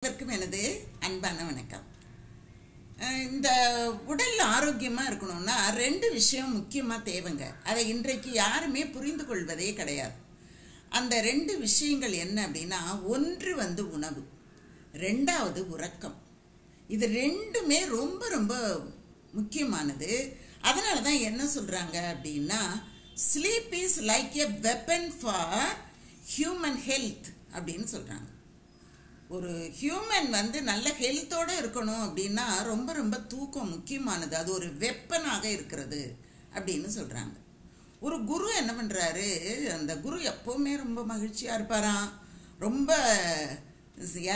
அனைவருக்கும் எனது அன்பான வணக்கம். இந்த உடல் ஆரோக்கியமாக இருக்கணும்னா ரெண்டு விஷயம் முக்கியமாக தேவைங்க. அதை இன்றைக்கு யாருமே புரிந்து கொள்வதே கிடையாது. அந்த ரெண்டு விஷயங்கள் என்ன அப்படின்னா, ஒன்று உணவு, ரெண்டாவது உறக்கம். இது ரெண்டுமே ரொம்ப ரொம்ப முக்கியமானது. அதனால தான் என்ன சொல்கிறாங்க அப்படின்னா, sleep is like a weapon for human health அப்படின்னு சொல்கிறாங்க. ஒரு ஹியூமன் நல்ல ஹெல்த்தோடு இருக்கணும் அப்படின்னா ரொம்ப ரொம்ப தூக்கம் முக்கியமானது. அது ஒரு வெப்பனாக இருக்கிறது அப்படின்னு சொல்கிறாங்க. ஒரு குரு என்ன பண்ணுறாரு, அந்த குரு எப்போவுமே ரொம்ப மகிழ்ச்சியாக இருப்பாராம். ரொம்ப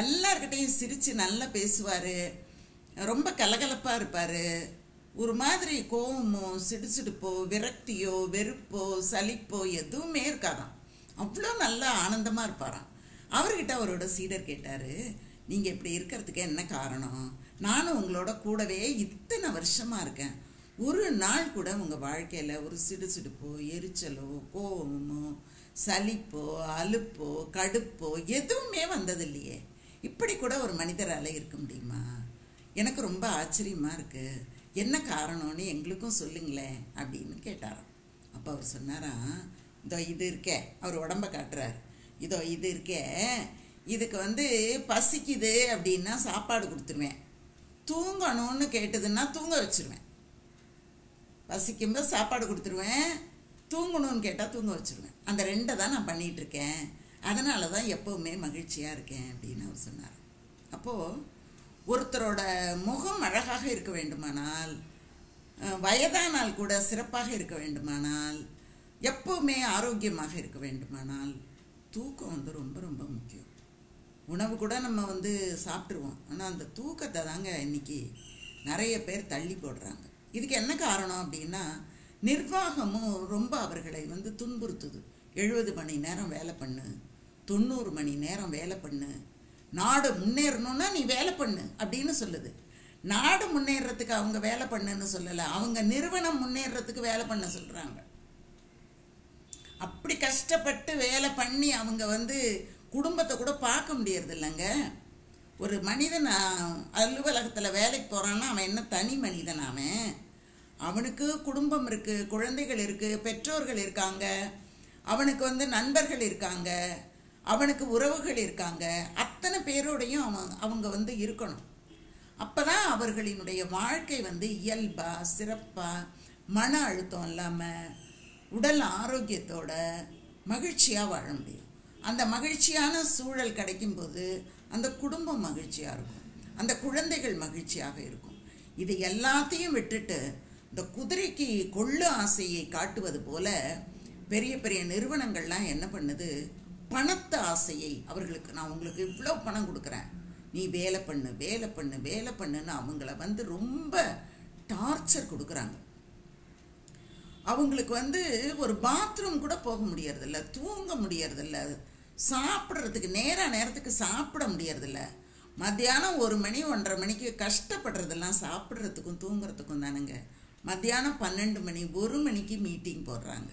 எல்லார்கிட்டையும் சிரித்து நல்லா பேசுவார். ரொம்ப கலகலப்பாக இருப்பார். ஒரு மாதிரி கோவமோ சிடுசிடுப்போ விரக்தியோ வெறுப்போ சலிப்போ எதுவுமே இருக்காதாம். அவ்வளோ நல்லா ஆனந்தமாக இருப்பாராம். அவர்கிட்ட அவரோட சீடர் கேட்டார், நீங்கள் இப்படி இருக்கிறதுக்கு என்ன காரணம்? நானும் உங்களோட கூடவே இத்தனை வருஷமாக இருக்கேன். ஒரு நாள் கூட உங்கள் வாழ்க்கையில் ஒரு சிடுசிடுப்போ எரிச்சலோ கோவமோ சலிப்போ அலுப்போ கடுப்போ எதுவுமே வந்ததில்லையே. இப்படி கூட ஒரு மனிதரால் இருக்க முடியுமா? எனக்கு ரொம்ப ஆச்சரியமாக இருக்குது. என்ன காரணம்னு எங்களுக்கும் சொல்லுங்களேன் அப்படின்னு கேட்டாராம். அப்போ அவர் சொன்னாராம், இதோ இது இருக்கே, அவர் உடம்ப காட்டுறார், இதோ இது இருக்கே, இதுக்கு பசிக்குது அப்படின்னா சாப்பாடு கொடுத்துருவேன், தூங்கணும்னு கேட்டதுன்னா தூங்க வச்சுருவேன். பசிக்கும்போது சாப்பாடு கொடுத்துருவேன், தூங்கணும்னு கேட்டால் தூங்க வச்சுருவேன். அந்த ரெண்டை தான் நான் பண்ணிகிட்ருக்கேன். அதனால தான் எப்போவுமே மகிழ்ச்சியாக இருக்கேன் அப்படின்னு அவர் சொன்னார். அப்போது ஒருத்தரோட முகம் அழகாக இருக்க வேண்டுமானால், வயதானால் கூட சிறப்பாக இருக்க வேண்டுமானால், எப்போவுமே ஆரோக்கியமாக இருக்க வேண்டுமானால் தூக்கம் ரொம்ப ரொம்ப முக்கியம். உணவு கூட நம்ம சாப்பிட்ருவோம். ஆனால் அந்த தூக்கத்தை தாங்க இன்றைக்கி நிறைய பேர் தள்ளி போடுறாங்க. இதுக்கு என்ன காரணம் அப்படின்னா, நிர்வாகமும் ரொம்ப அவர்களை துன்புறுத்துது. 70 மணி நேரம் வேலை பண்ணு, 90 மணி நேரம் வேலை பண்ணு, நாடு முன்னேறணுன்னா நீ வேலை பண்ணு அப்படின்னு சொல்லுது. நாடு முன்னேறத்துக்கு அவங்க வேலை பண்ணுன்னு சொல்லலை, அவங்க நிறுவனம் முன்னேறத்துக்கு வேலை பண்ண சொல்கிறாங்க. அப்படி கஷ்டப்பட்டு வேலை பண்ணி அவங்க குடும்பத்தை கூட பார்க்க முடியறது இல்லைங்க. ஒரு மனிதன் அலுவலகத்தில் வேலைக்கு போகிறான்னா அவன் என்ன தனி மனிதன்? அவனுக்கு குடும்பம் இருக்குது, குழந்தைகள் இருக்குது, பெற்றோர்கள் இருக்காங்க, அவனுக்கு நண்பர்கள் இருக்காங்க, அவனுக்கு உறவுகள் இருக்காங்க. அத்தனை பேரோடையும் அவங்க இருக்கணும். அப்போ தான் அவர்களினுடைய வாழ்க்கை இயல்பாக சிறப்பாக மன அழுத்தம் இல்லாமல் உடல் ஆரோக்கியத்தோட மகிழ்ச்சியாக வாழ முடியும். அந்த மகிழ்ச்சியான சூழல் கிடைக்கும்போது அந்த குடும்பம் மகிழ்ச்சியாக இருக்கும், அந்த குழந்தைகள் மகிழ்ச்சியாக இருக்கும். இது எல்லாத்தையும் விட்டுட்டு இந்த குதிரைக்கு கொள்ளு ஆசையை காட்டுவது போல பெரிய பெரிய நிறுவனங்கள்லாம் என்ன பண்ணுது, பணத்து ஆசையை அவர்களுக்கு, நான் உங்களுக்கு இவ்வளோ பணம் கொடுக்குறேன், நீ வேலை பண்ணு வேலை பண்ணு வேலை பண்ணுன்னு அவங்கள ரொம்ப டார்ச்சர் கொடுக்குறாங்க. அவங்களுக்கு ஒரு பாத்ரூம் கூட போக முடியறதில்ல, தூங்க முடியறதில்ல, சாப்பிட்றதுக்கு நேரத்துக்கு சாப்பிட முடியறதில்ல. மத்தியானம் 1 மணி 1:30 மணிக்கு கஷ்டப்படுறதெல்லாம் சாப்பிட்றதுக்கும் தூங்குறதுக்கும் தானுங்க. மத்தியானம் 12 மணி 1 மணிக்கு மீட்டிங் போடுறாங்க.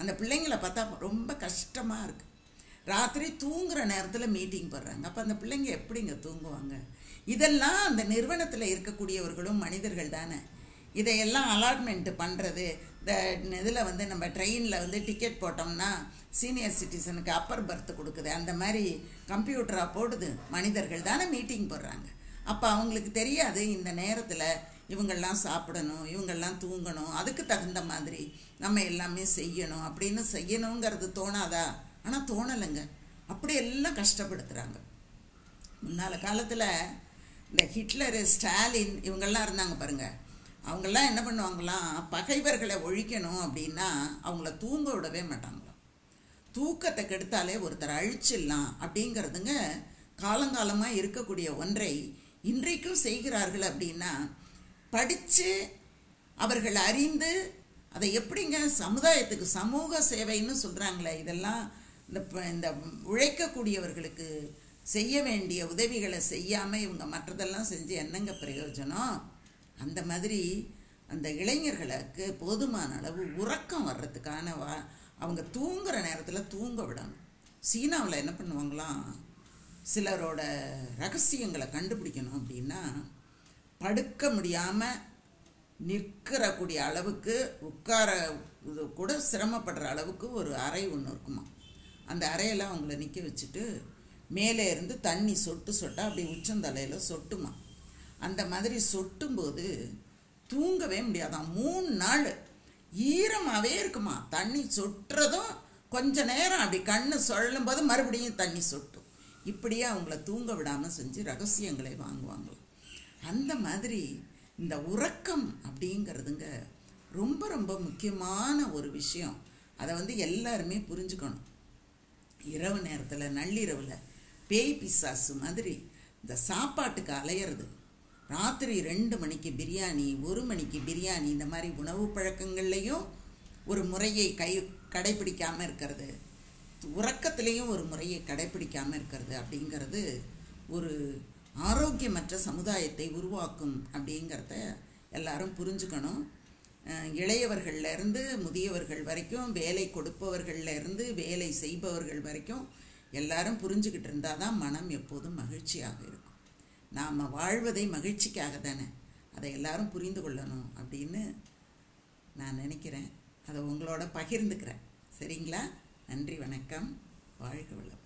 அந்த பிள்ளைங்களை பார்த்தா ரொம்ப கஷ்டமாக இருக்குது. ராத்திரி தூங்குகிற நேரத்தில் மீட்டிங் போடுறாங்க. அப்போ அந்த பிள்ளைங்க எப்படிங்க தூங்குவாங்க? இதெல்லாம் அந்த நிறுவனத்தில் இருக்கக்கூடியவர்களும் மனிதர்கள் தானே. இதையெல்லாம் அலாட்மெண்ட்டு பண்ணுறது, இந்த இதில் நம்ம ட்ரெயினில் டிக்கெட் போட்டோம்னா சீனியர் சிட்டிசனுக்கு அப்பர் பர்த் கொடுக்குது, அந்த மாதிரி கம்ப்யூட்டராக போடுது. மனிதர்கள் தானே மீட்டிங் போடுறாங்க. அப்போ அவங்களுக்கு தெரியாது இந்த நேரத்தில் இவங்கெல்லாம் சாப்பிடணும், இவங்கெல்லாம் தூங்கணும், அதுக்கு தகுந்த மாதிரி நம்ம எல்லாமே செய்யணும் அப்படின்னு செய்யணுங்கிறது தோணாதா? ஆனால் தோணலைங்க. அப்படி எல்லாம் கஷ்டப்படுத்துகிறாங்க. முன்னால் காலத்தில் இந்த ஹிட்லரு ஸ்டாலின் இவங்கெல்லாம் இருந்தாங்க பாருங்கள். அவங்கெல்லாம் என்ன பண்ணுவாங்களாம், பகைவர்களை ஒழிக்கணும் அப்படின்னா அவங்கள தூங்க விடவே மாட்டாங்களாம். தூக்கத்தை கெடுத்தாலே ஒருத்தர் அழிச்சிடலாம் அப்படிங்கிறதுங்க காலங்காலமாக இருக்கக்கூடிய ஒன்றை இன்றைக்கும் செய்கிறார்கள். அப்படின்னா படித்து அவர்கள் அறிந்து அதை எப்படிங்க சமுதாயத்துக்கு சமூக சேவைன்னு சொல்கிறாங்களே, இதெல்லாம் இந்த உழைக்கக்கூடியவர்களுக்கு செய்ய வேண்டிய உதவிகளை செய்யாமல் இவங்க மற்றதெல்லாம் செஞ்சு என்னங்க பிரயோஜனம்? அந்த மாதிரி அந்த இளைஞர்களுக்கு போதுமான அளவு உறக்கம் வர்றதுக்கான அவங்க தூங்குகிற நேரத்தில் தூங்க விடணும். சீனாவில் என்ன பண்ணுவாங்களாம், சிலரோட ரகசியங்களை கண்டுபிடிக்கணும் அப்படின்னா படுக்க முடியாமல் நிற்கிறக்கூடிய அளவுக்கு உட்கார கூட சிரமப்படுற அளவுக்கு ஒரு அறை ஒன்று இருக்குமா. அந்த அறையில் அவங்கள நிற்க வச்சுட்டு மேலே இருந்து தண்ணி சொட்டு சொட்டாக அப்படி உச்சந்தலையில் சொட்டுமா. அந்த மாதிரி சொட்டும்போது தூங்கவே முடியாதான். 3 நாள் ஈரமாகவே இருக்குமா. தண்ணி சொட்டுறதும் கொஞ்ச நேரம் அப்படி கண்ணு சொல்லும் போது மறுபடியும் தண்ணி சொட்டும். இப்படியே அவங்கள தூங்க விடாமல் செஞ்சு ரகசியங்களை வாங்குவாங்களாம். அந்த மாதிரி இந்த உறக்கம் அப்படிங்கிறதுங்க ரொம்ப ரொம்ப முக்கியமான ஒரு விஷயம். அதை எல்லாருமே புரிஞ்சுக்கணும். இரவு நேரத்தில் நள்ளிரவில் பேய் பிசாசு மாதிரி இந்த சாப்பாட்டுக்கு அலையிறது, ராத்திரி 2 மணிக்கு பிரியாணி, 1 மணிக்கு பிரியாணி, இந்த மாதிரி உணவு பழக்கங்கள்லேயும் ஒரு முறையை கடைப்பிடிக்காமல் இருக்கிறது, உறக்கத்திலையும் ஒரு முறையை கடைப்பிடிக்காமல் இருக்கிறது அப்படிங்கிறது ஒரு ஆரோக்கியமற்ற சமுதாயத்தை உருவாக்கும் அப்படிங்கிறத எல்லாரும் புரிஞ்சுக்கணும். இளையவர்கள்லேருந்து முதியவர்கள் வரைக்கும், வேலை கொடுப்பவர்கள்லேருந்து வேலை செய்பவர்கள் வரைக்கும் எல்லாரும் புரிஞ்சுக்கிட்டு இருந்தால் தான் மனம் எப்போதும் மகிழ்ச்சியாக இருக்கும். நாம் வாழ்வதை மகிழ்ச்சிக்காக தானே, அதை எல்லாரும் புரிந்து கொள்ளணும் அப்படின்னு நான் நினைக்கிறேன். அதை உங்களோட பகிர்ந்துக்கிறேன். சரிங்களா? நன்றி, வணக்கம், வாழ்க வளம்.